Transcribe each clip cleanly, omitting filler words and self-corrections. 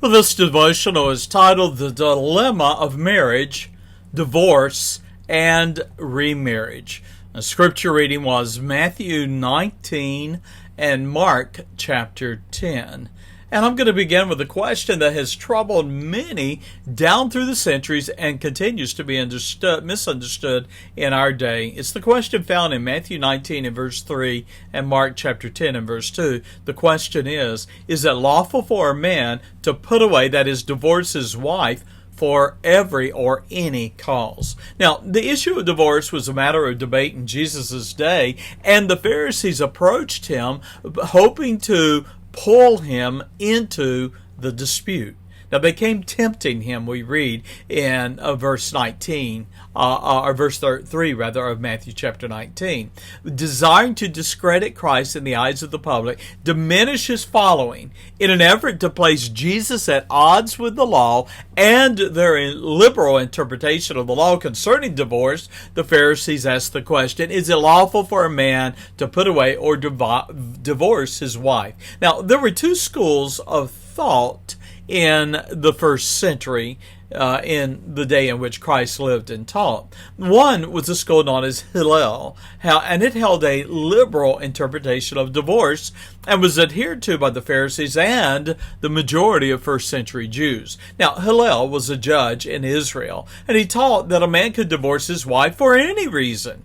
Well, this devotional is titled The Dilemma of Marriage, Divorce, and Remarriage. The scripture reading was Matthew 19 and Mark chapter 10. And I'm going to begin with a question that has troubled many down through the centuries and continues to be misunderstood in our day. It's the question found in Matthew 19 and verse 3 and Mark chapter 10 and verse 2. The question is it lawful for a man to put away, that is, divorce his wife, for every or any cause? Now, the issue of divorce was a matter of debate in Jesus' day, and the Pharisees approached him hoping to pull him into the dispute. Now, they came tempting him, we read in verse 19, or verse 3, rather, of Matthew chapter 19. Desiring to discredit Christ in the eyes of the public, diminish his following, in an effort to place Jesus at odds with the law and their liberal interpretation of the law concerning divorce, the Pharisees asked the question, is it lawful for a man to put away or divorce his wife? Now, there were two schools of thought in the first century, in the day in which Christ lived and taught. One was a school known as Hillel, and it held a liberal interpretation of divorce and was adhered to by the Pharisees and the majority of first century Jews. Now, Hillel was a judge in Israel, and he taught that a man could divorce his wife for any reason.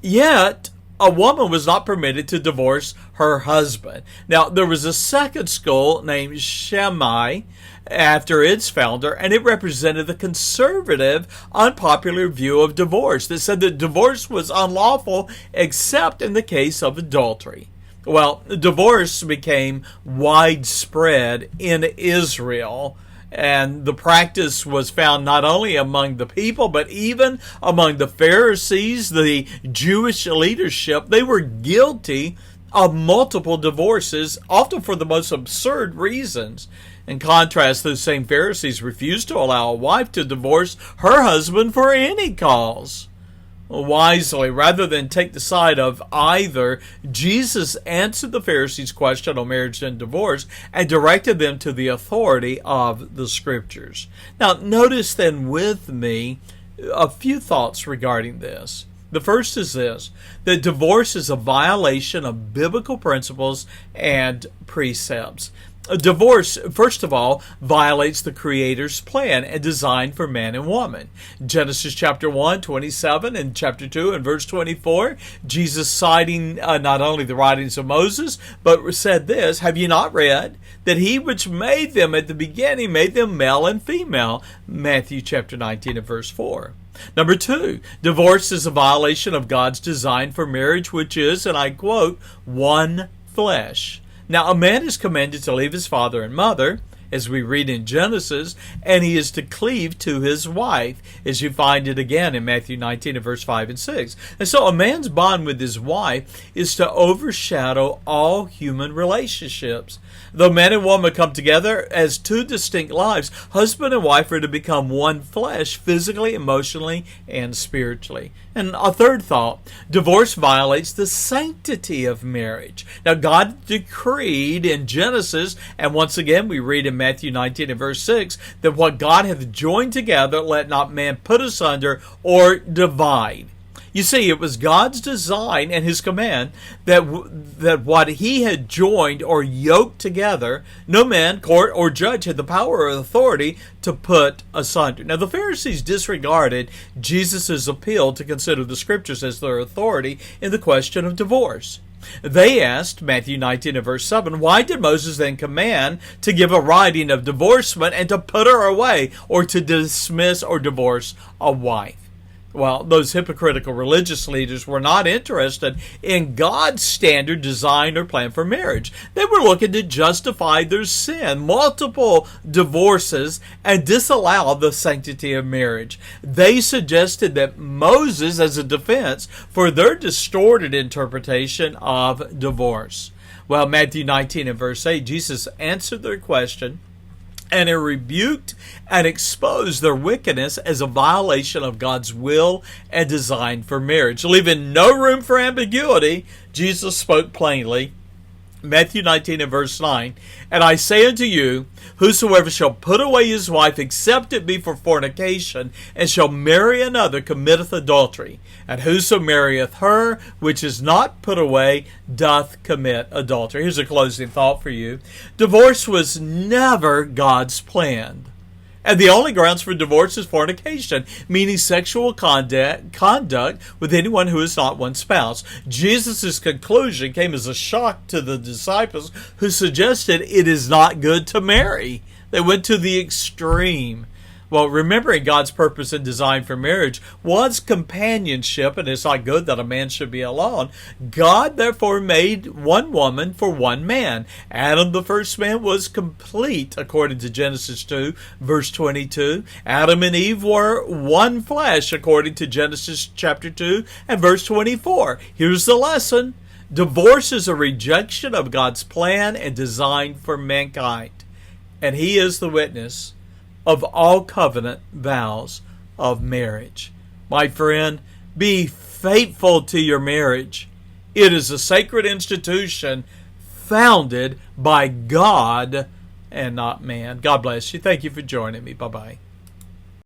Yet, a woman was not permitted to divorce her husband. Now, there was a second school named Shammai after its founder, and it represented the conservative, unpopular view of divorce that said that divorce was unlawful except in the case of adultery. Well, divorce became widespread in Israel, and the practice was found not only among the people, but even among the Pharisees, the Jewish leadership. They were guilty of multiple divorces, often for the most absurd reasons. In contrast, those same Pharisees refused to allow a wife to divorce her husband for any cause. Wisely, rather than take the side of either, Jesus answered the Pharisees' question on marriage and divorce and directed them to the authority of the Scriptures. Now, notice then with me a few thoughts regarding this. The first is this, that divorce is a violation of biblical principles and precepts. Divorce, first of all, violates the Creator's plan and design for man and woman. Genesis chapter 1, 27 and chapter 2 and verse 24, Jesus citing not only the writings of Moses, but said this, have you not read that he which made them at the beginning made them male and female? Matthew chapter 19 and verse 4. Number 2, divorce is a violation of God's design for marriage, which is, and I quote, one flesh. Now, a man is commanded to leave his father and mother, as we read in Genesis, and he is to cleave to his wife, as you find it again in Matthew 19 and verse 5 and 6. And so a man's bond with his wife is to overshadow all human relationships. Though man and woman come together as two distinct lives, husband and wife are to become one flesh, physically, emotionally, and spiritually. And a third thought, divorce violates the sanctity of marriage. Now, God decreed in Genesis, and once again we read in Matthew 19 and verse 6, that what God hath joined together, let not man put asunder or divide. You see, it was God's design and his command that what he had joined or yoked together, no man, court, or judge had the power or authority to put asunder. Now, the Pharisees disregarded Jesus' appeal to consider the Scriptures as their authority in the question of divorce. They asked, Matthew 19 and verse 7, why did Moses then command to give a writing of divorcement and to put her away, or to dismiss or divorce a wife? Well, those hypocritical religious leaders were not interested in God's standard design or plan for marriage. They were looking to justify their sin, multiple divorces, and disallow the sanctity of marriage. They suggested that Moses as a defense for their distorted interpretation of divorce. Well, Matthew 19 and verse 8, Jesus answered their question and it rebuked and exposed their wickedness as a violation of God's will and design for marriage. Leaving no room for ambiguity, Jesus spoke plainly Matthew 19 and verse 9, and I say unto you, whosoever shall put away his wife, except it be for fornication, and shall marry another, committeth adultery. And whoso marrieth her which is not put away, doth commit adultery. Here's a closing thought for you. Divorce was never God's plan. And the only grounds for divorce is fornication, meaning sexual conduct with anyone who is not one's spouse. Jesus' conclusion came as a shock to the disciples who suggested it is not good to marry. They went to the extreme. Well, remembering God's purpose and design for marriage was companionship, and it's not good that a man should be alone. God therefore made one woman for one man. Adam, the first man, was complete, according to Genesis 2, verse 22. Adam and Eve were one flesh, according to Genesis chapter 2 and verse 24. Here's the lesson. Divorce is a rejection of God's plan and design for mankind, and He is the witness of all covenant vows of marriage. My friend, be faithful to your marriage. It is a sacred institution founded by God and not man. God bless you. Thank you for joining me. Bye-bye.